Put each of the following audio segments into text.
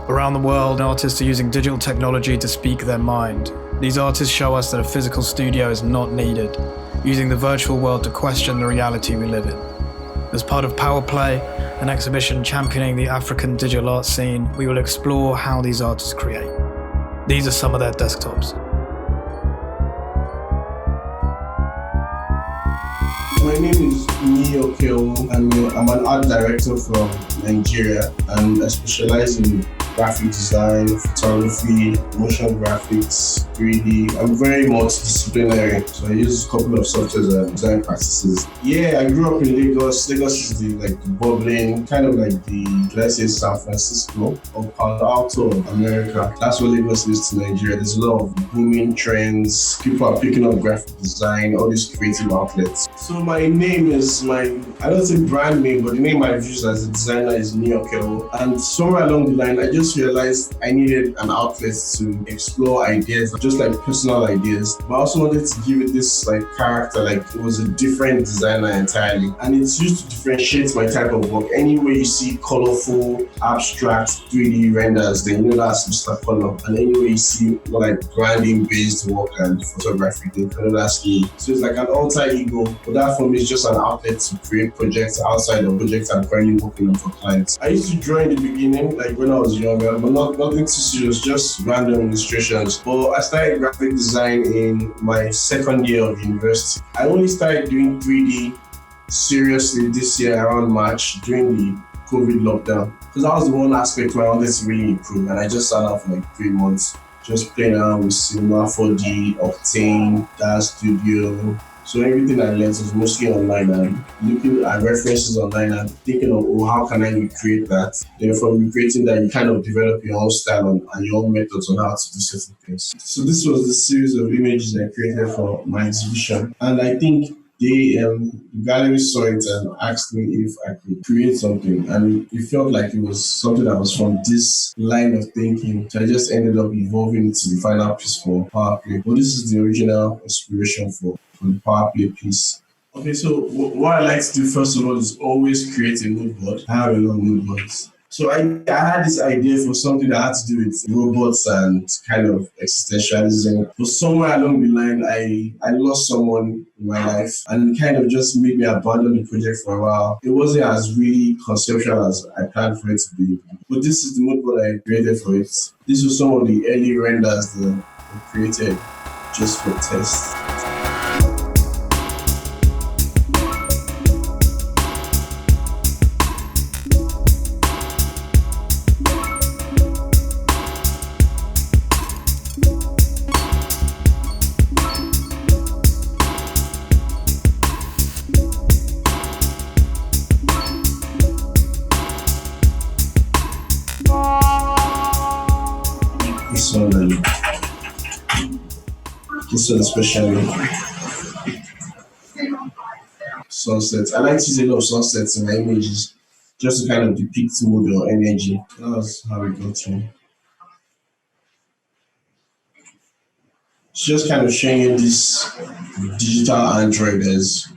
Around the world, artists are using digital technology to speak their mind. These artists show us that a physical studio is not needed, using the virtual world to question the reality we live in. As part of Power Play, an exhibition championing the African digital art scene, we will explore how these artists create. These are some of their desktops. My name is Neo Keo. I'm an art director from Nigeria, and I specialize in graphic design, photography, motion graphics, 3D. I'm very multidisciplinary, so I use a couple of softwares and design practices. Yeah, I grew up in Lagos. Lagos is the bubbling, kind of like the, let's say, San Francisco or Palo Alto of America. That's what Lagos is to Nigeria. There's a lot of booming trends. People are picking up graphic design, all these creative outlets. So my name is I don't say brand name, but the name I've used as a designer is Neo Keo. And somewhere along the line, I just realized I needed an outlet to explore ideas, just like personal ideas, but I also wanted to give it this character, like it was a different designer entirely. And it's used to differentiate my type of work. Anywhere you see colorful, abstract, 3D renders, then you know that's Mr. Color. And anywhere you see more like branding based work and photography, then you know that's me. So it's like an alter ego, but that for me is just an outlet to create projects outside of projects I'm currently working on for clients. I used to draw in the beginning, like when I was younger, but nothing too serious, just random illustrations. But I started graphic design in my second year of university. I only started doing 3D seriously this year around March during the COVID lockdown, because that was the one aspect where I wanted to really improve, and I just sat out for 3 months just playing around with Cinema 4D, Octane, Daz Studio. So everything I learned was mostly online and looking at references online and thinking of, how can I recreate that? Then from recreating that, you kind of develop your own style and your own methods on how to do certain things. So this was the series of images I created for my exhibition. And I think the gallery saw it and asked me if I could create something, and it felt like it was something that was from this line of thinking. So I just ended up evolving it to the final piece for Power Play. But this is the original inspiration for the Power Play piece. Okay, so what I like to do first of all is always create a mood board. I have a lot of mood boards. So I had this idea for something that had to do with robots and kind of existentialism. But somewhere along the line, I lost someone in my life, and it kind of just made me abandon the project for a while. It wasn't as really conceptual as I planned for it to be. But this is the mood board I created for it. This was some of the early renders that I created just for test. This one especially sunsets. I like to use a lot of sunsets in my images just to kind of depict mood or energy. That's how it got to. It's just kind of showing you this digital android as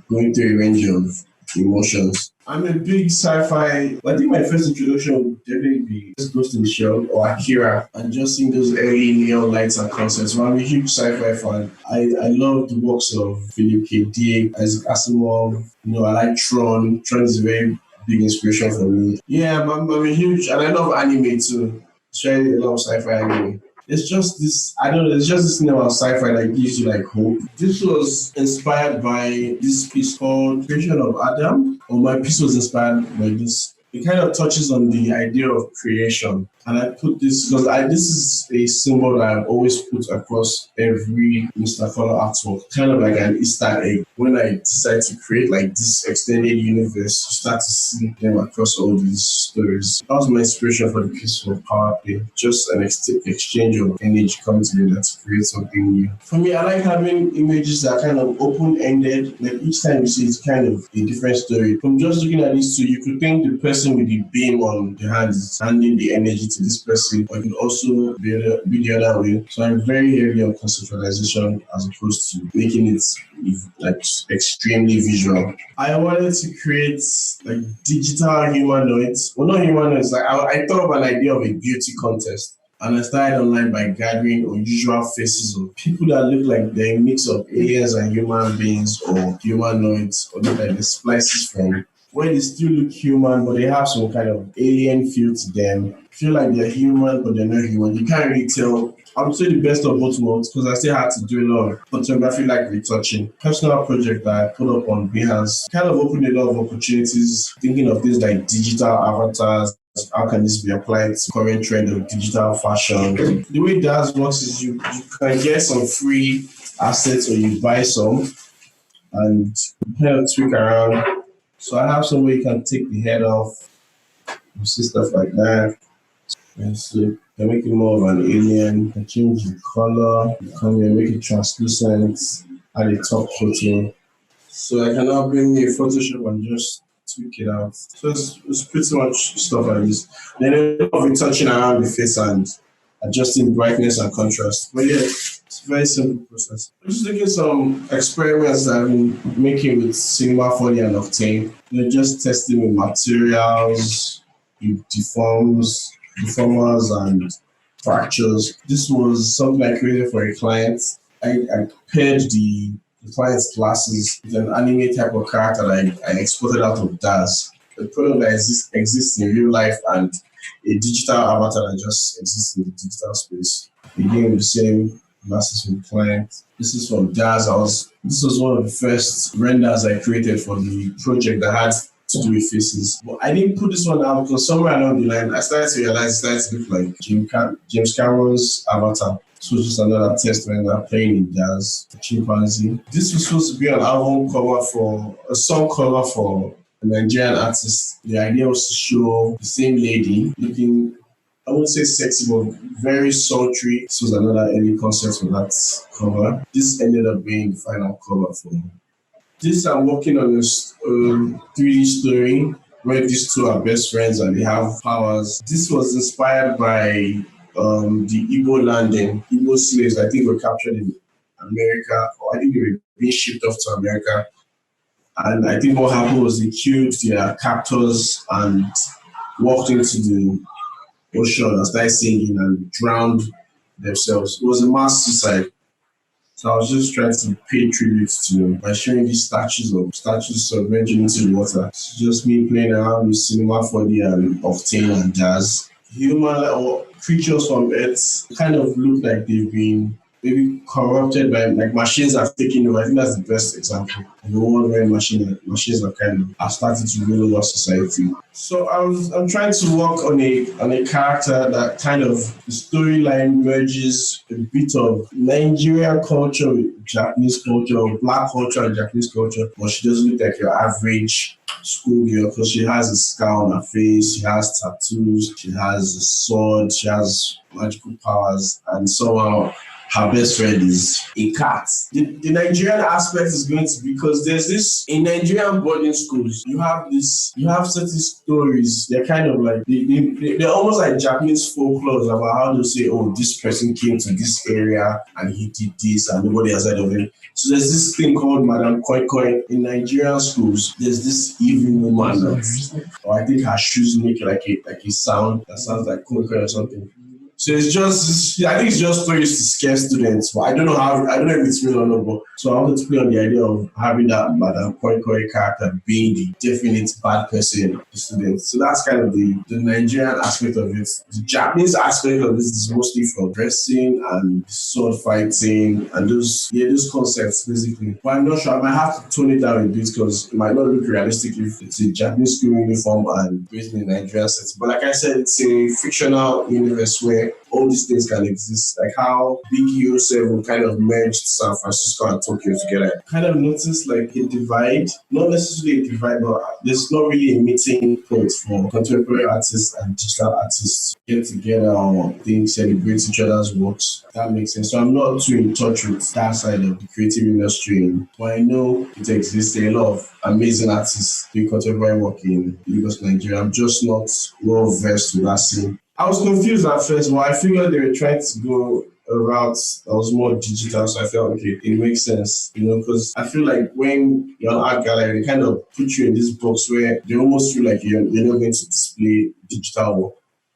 going through a range of emotions. I'm a big sci-fi. I think my first introduction would definitely be Ghost in the Shell or Akira, and just seeing those early neon lights and concepts. Well, I'm a huge sci-fi fan. I love the works of Philip K. Dick, Isaac Asimov. I like Tron. Tron is a very big inspiration for me. Yeah, I'm a huge, and I love anime too. Especially a lot of sci-fi anime. It's just this, I don't know, it's just this thing about sci-fi that gives you hope. This was inspired by this piece called Creation of Adam, or my piece was inspired by this. It kind of touches on the idea of creation. And I put this because this is a symbol that I've always put across every Mr. Color artwork, kind of like an Easter egg. When I decide to create this extended universe, you start to see them across all these stories. That was my inspiration for the piece for Power Play. Just an exchange of energy coming together to create something new. For me, I like having images that are kind of open-ended. Each time you see it's kind of a different story. From just looking at these two, you could think the person person with the beam on the hand is handing the energy to this person, or it could also be the other way. So I'm very heavy on conceptualization as opposed to making it like extremely visual. I wanted to create like digital humanoids. Well, not humanoids. Like I thought of an idea of a beauty contest. And I started online by gathering unusual faces of people that look like they're a mix of aliens and human beings or humanoids, or look like the splices from where they still look human, but they have some kind of alien feel to them. Feel like they're human, but they're not human. You can't really tell. I would say the best of both worlds because I still had to do a lot of photography, like retouching. Personal project that I put up on Behance kind of opened a lot of opportunities, thinking of things like digital avatars. How can this be applied to current trend of digital fashion? The way that works is you can get some free assets or you buy some and kind of tweak around. So I have some way you can take the head off, you see stuff like that. And so you can make it more of an alien, you can change the color, you come here, make it translucent, add a top coating. So I can now bring me a Photoshop and just tweak it out. So it's pretty much stuff like this. Then a lot of retouching around the face and adjusting brightness and contrast. But yeah, it's a very simple process. I'm just looking at some experiments that I've been making with Cinema 4D and Octane. They're just testing with materials, deformers and fractures. This was something I created for a client. I paired the client's glasses with an anime type of character that I exported out of DAZ. The product that exists in real life and a digital avatar that just exists in the digital space. Again, with the same glasses from the client. This is from DAZ. This was one of the first renders I created for the project that had to do with faces. But I didn't put this one out because somewhere along the line, I started to realize it started to look like James Cameron's Avatar. This was just another test render playing in DAZ, Chimpanzee. This was supposed to be an album cover for a song cover for a Nigerian artist. The idea was to show the same lady looking, I wouldn't say sexy, but very sultry. This was another early concept for that cover. This ended up being the final cover for me. This I'm working on a 3D story where these two are best friends and they have powers. This was inspired by the Igbo landing. Igbo slaves, I think, were captured in America, or I think they were being shipped off to America. And I think what happened was they killed their captors and walked into the ocean and started singing and drowned themselves. It was a mass suicide. So I was just trying to pay tribute to them by showing these statues submerging into the water. It's just me playing around with Cinema 4D and Octane and DAZ. Human or creatures from Earth kind of look like they've been maybe corrupted by like machines have taken over. I think that's the best example. The one where machines are kind of starting to rule over society. So I'm trying to work on a character that kind of the storyline merges a bit of Nigerian culture with Japanese culture, or black culture and Japanese culture, but she doesn't look like your average schoolgirl because she has a scar on her face, she has tattoos, she has a sword, she has magical powers, and somehow her best friend is a cat. The Nigerian aspect is going to be because there's this in Nigerian boarding schools. You have certain stories. They're kind of like they're almost like Japanese folklore about how they say, oh, this person came to this area and he did this and nobody has heard of him. So there's this thing called Madam Koi Koi in Nigerian schools. There's this evil woman that, or I think her shoes make like a sound that sounds like Koi Koi or something. So I think it's just stories to scare students, but I don't know if it's real or not. But so I wanted to play on the idea of having that Madam Koi Koi character being the definite bad person to students. So that's kind of the Nigerian aspect of it. The Japanese aspect of this is mostly from dressing and sword fighting and those concepts basically. But I'm not sure. I might have to tone it down a bit because it might not look realistic if it's a Japanese school uniform and based in a Nigerian setting. But like I said, it's a fictional universe where all these things can exist. Like how Big Hero 7 kind of merged San Francisco and Tokyo together. Kind of noticed like a divide, not necessarily a divide, but there's not really a meeting point for contemporary artists and digital artists to get together or think, celebrate each other's works. That makes sense. So I'm not too in touch with that side of the creative industry, but I know it exists. There are a lot of amazing artists doing contemporary work in Lagos, Nigeria. I'm just not well versed with that scene. I was confused at first, but I figured they were trying to go a route that was more digital, so I felt okay, it makes sense, because I feel like when you're an art gallery, they kind of put you in this box where they almost feel like you're not going to display digital work.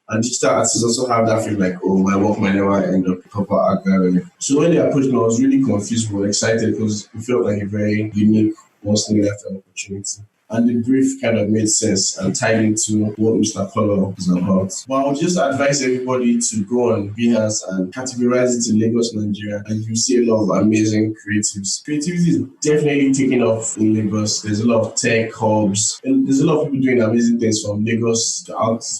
And digital artists also have that feeling like, oh, my work might never end up in a proper art gallery. So when they approached me, I was really confused but excited because it felt like a very unique, once-in-a-lifetime opportunity. And the brief kind of made sense and tied into what Mr. Color is about. But I would just advise everybody to go on Behance and categorize it in Lagos, Nigeria, and you see a lot of amazing creatives. Creativity is definitely taking off in Lagos. There's a lot of tech hubs, and there's a lot of people doing amazing things from Lagos to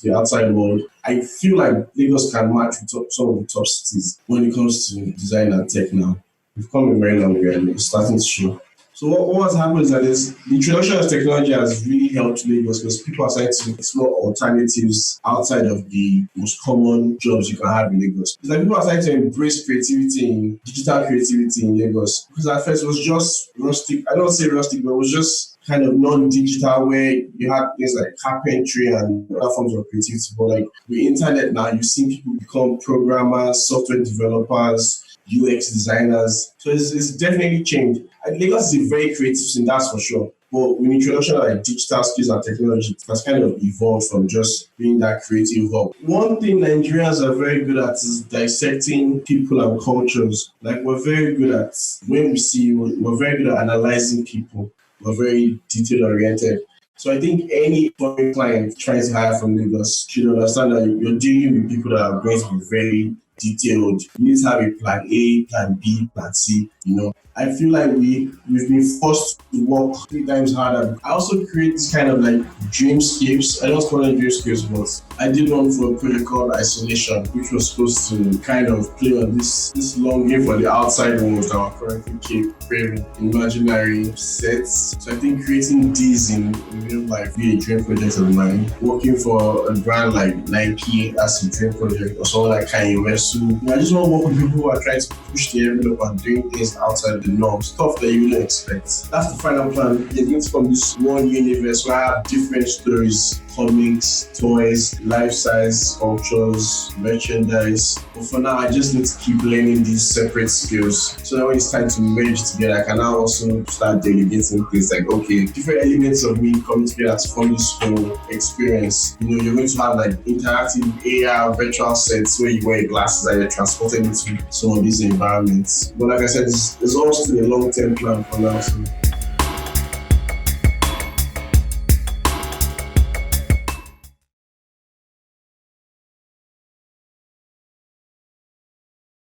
the outside world. I feel like Lagos can match with some of the top cities when it comes to design and tech now. We've come a very long way and it's starting to show. So what has happened is that the introduction of technology has really helped Lagos because people are starting to explore alternatives outside of the most common jobs you can have in Lagos. It's like people are starting to embrace creativity, digital creativity in Lagos. Because at first it was just rustic. I don't say rustic, but it was just kind of non-digital where you had things like carpentry and other forms of creativity. But like with internet now, you see people become programmers, software developers, UX designers. So it's definitely changed. And Lagos is a very creative scene, that's for sure. But with the introduction of like digital skills and technology, it has kind of evolved from just being that creative hub. One thing Nigerians are very good at is dissecting people and cultures. Like we're very good at, when we see, we're very good at analyzing people. We're very detail-oriented. So I think any foreign client trying to hire from Lagos should understand that you're dealing with people that are going to be very detailed. You need to have a plan A, plan B, plan C, I feel like we've been forced to work 3 times harder. I also create this kind of like dreamscapes. I don't call them dreamscapes, but I did one for a project called Isolation, which was supposed to kind of play on this longing for the outside world that we're currently creating imaginary sets. So I think creating these in real life be a dream project of mine. Working for a brand like Nike as a dream project, or someone like Kanye West. So I just want to work with people who are trying to push the envelope and doing things outside the norm, stuff that you wouldn't expect. That's the final plan. You're going to from this one universe where I have different stories, comics, toys, life-size sculptures, merchandise. But for now, I just need to keep learning these separate skills. So that when it's time to merge together, I can now also start delegating things like, okay, different elements of me coming together to form this whole experience. You're going to have like interactive AR virtual sets where you wear glasses and you're transported into some of these environments. But like I said, it's also a long-term plan for now. So